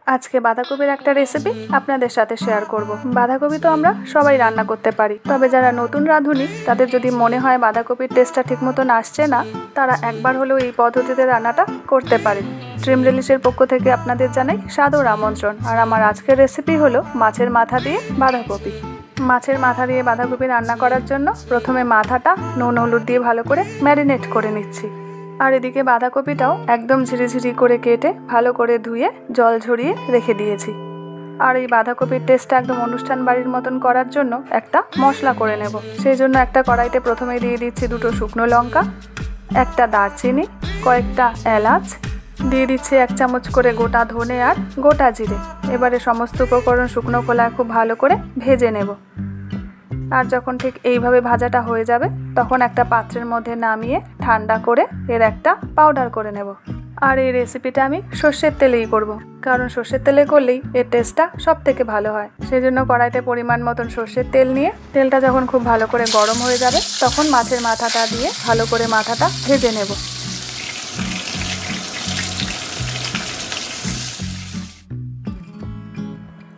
আজকে বাঁধাকপির একটা রেসিপি আপনাদের সাথে শেয়ার করব। বাঁধাকপি তো আমরা সবাই রান্না করতে পারি, তবে যারা নতুন রাঁধুনি তাদের যদি মনে হয় বাঁধাকপির টেস্টটা ঠিক মতন আসছে না, তারা একবার হলেও এই পদ্ধতিতে রান্নাটা করতে পারেন। ড্রিম রিলিশের পক্ষ থেকে আপনাদের জানাই সাদর আমন্ত্রণ। আর আমার আজকের রেসিপি হলো মাছের মাথা দিয়ে বাঁধাকপি। মাছের মাথা দিয়ে বাঁধাকপি রান্না করার জন্য প্রথমে মাথাটা নুন হলুদ দিয়ে ভালো করে ম্যারিনেট করে নিচ্ছি। আর এদিকে বাঁধাকপিটাও একদম ঝিরিঝিরি করে কেটে ভালো করে ধুয়ে জল ঝরিয়ে রেখে দিয়েছি। আর এই বাঁধাকপির টেস্টটা একদম অনুষ্ঠান বাড়ির মতন করার জন্য একটা মশলা করে নেব। সেই জন্য একটা কড়াইতে প্রথমে দিয়ে দিচ্ছি 2টো শুকনো লঙ্কা, একটা দারচিনি, কয়েকটা এলাচ, দিয়ে দিচ্ছি 1 চামচ করে গোটা ধনে আর গোটা জিরে। এবারে সমস্ত উপকরণ শুকনো খোলায় খুব ভালো করে ভেজে নেব। আর যখন ঠিক এইভাবে ভাজাটা হয়ে যাবে তখন একটা পাত্রের মধ্যে নামিয়ে ঠান্ডা করে এর একটা পাউডার করে নেব। আর এই রেসিপিটা আমি সর্ষের তেলেই করব, কারণ সর্ষের তেলে করলেই এর টেস্টটা সব থেকে ভালো হয়। সেই জন্য কড়াইতে পরিমাণ মতন সর্ষের তেল নিয়ে তেলটা যখন খুব ভালো করে গরম হয়ে যাবে তখন মাছের মাথাটা দিয়ে ভালো করে মাথাটা ভেজে নেব।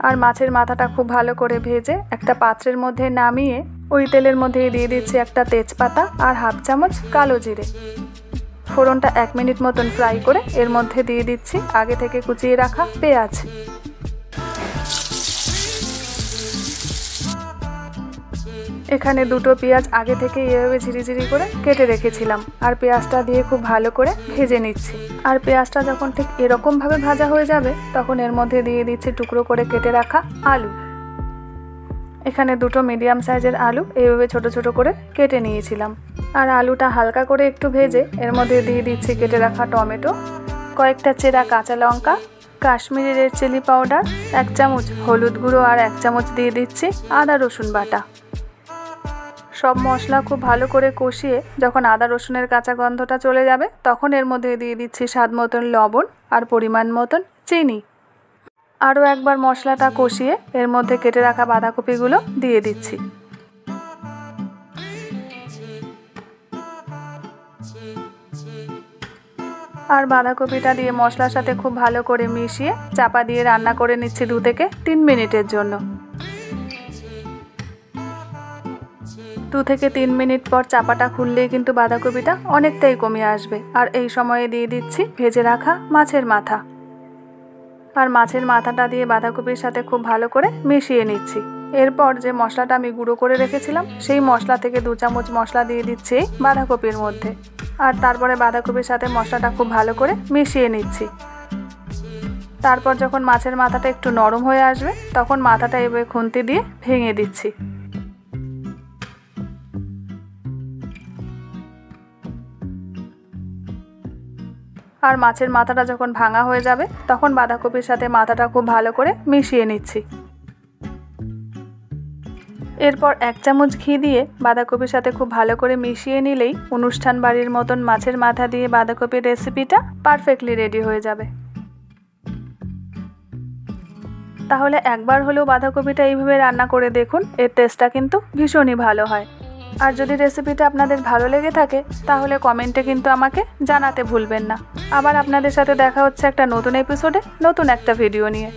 আর মাছের মাথাটা খুব ভালো করে ভেজে একটা পাত্রের মধ্যে নামিয়ে ওই তেলের মধ্যে দিয়ে দিচ্ছি একটা তেজপাতা আর 1/2 চামচ কালো জিরে। ফোড়নটা 1 মিনিট মতন ফ্রাই করে এর মধ্যে দিয়ে দিচ্ছি আগে থেকে কুচিয়ে রাখা পেঁয়াজ। এখানে 2টো পেঁয়াজ আগে থেকে এভাবে ঝিরিঝিরি করে কেটে রেখেছিলাম। আর পেঁয়াজটা দিয়ে খুব ভালো করে ভেজে নিচ্ছি। আর পেঁয়াজটা যখন ঠিক এরকমভাবে ভাজা হয়ে যাবে তখন এর মধ্যে দিয়ে দিচ্ছি টুকরো করে কেটে রাখা আলু। এখানে 2টো মিডিয়াম সাইজের আলু এইভাবে ছোট ছোট করে কেটে নিয়েছিলাম। আর আলুটা হালকা করে একটু ভেজে এর মধ্যে দিয়ে দিচ্ছি কেটে রাখা টমেটো, কয়েকটা চেরা কাঁচা লঙ্কা, কাশ্মীরি রেড চিলি পাউডার, 1 চামচ হলুদ গুঁড়ো আর 1 চামচ দিয়ে দিচ্ছি আদা রসুন বাটা। সব মশলা খুব ভালো করে কষিয়ে যখন আদা রসুনের কাঁচা গন্ধটা চলে যাবে তখন এর মধ্যে দিয়ে দিচ্ছি স্বাদ মতন লবণ আর পরিমাণ মতন চিনি। আরও একবার মশলাটা কষিয়ে এর মধ্যে কেটে রাখা বাঁধাকপিগুলো দিয়ে দিচ্ছি। আর বাঁধাকপিটা দিয়ে মশলার সাথে খুব ভালো করে মিশিয়ে চাপা দিয়ে রান্না করে নিচ্ছি 2 থেকে 3 মিনিটের জন্য। 2 থেকে 3 মিনিট পর চাপাটা খুললেই কিন্তু বাঁধাকপিটা অনেকটাই কমে আসবে। আর এই সময়ে দিয়ে দিচ্ছি ভেজে রাখা মাছের মাথা। আর মাছের মাথাটা দিয়ে বাঁধাকপির সাথে খুব ভালো করে মিশিয়ে নিচ্ছি। এরপর যে মশলাটা আমি গুঁড়ো করে রেখেছিলাম সেই মশলা থেকে 2 চামচ মশলা দিয়ে দিচ্ছি বাঁধাকপির মধ্যে। আর তারপরে বাঁধাকপির সাথে মশলাটা খুব ভালো করে মিশিয়ে নিচ্ছি। তারপর যখন মাছের মাথাটা একটু নরম হয়ে আসবে তখন মাথাটা এভাবে খুন্তি দিয়ে ভেঙে দিচ্ছি। আর মাছের মাথাটা যখন ভাঙা হয়ে যাবে তখন বাঁধাকপির সাথে মাথাটা খুব ভালো করে মিশিয়ে নিচ্ছি। এরপর 1 চামচ ঘি দিয়ে বাঁধাকপির সাথে খুব ভালো করে মিশিয়ে নিলেই অনুষ্ঠান বাড়ির মতন মাছের মাথা দিয়ে বাঁধাকপির রেসিপিটা পারফেক্টলি রেডি হয়ে যাবে। তাহলে একবার হলেও বাঁধাকপিটা এইভাবে রান্না করে দেখুন, এর টেস্টটা কিন্তু ভীষণই ভালো হয়। আর যদি রেসিপিটা আপনাদের ভালো লেগে থাকে তাহলে কমেন্টে কিন্তু আমাকে জানাতে ভুলবেন না। আবার আপনাদের সাথে দেখা হচ্ছে একটা নতুন এপিসোডে নতুন একটা ভিডিও নিয়ে।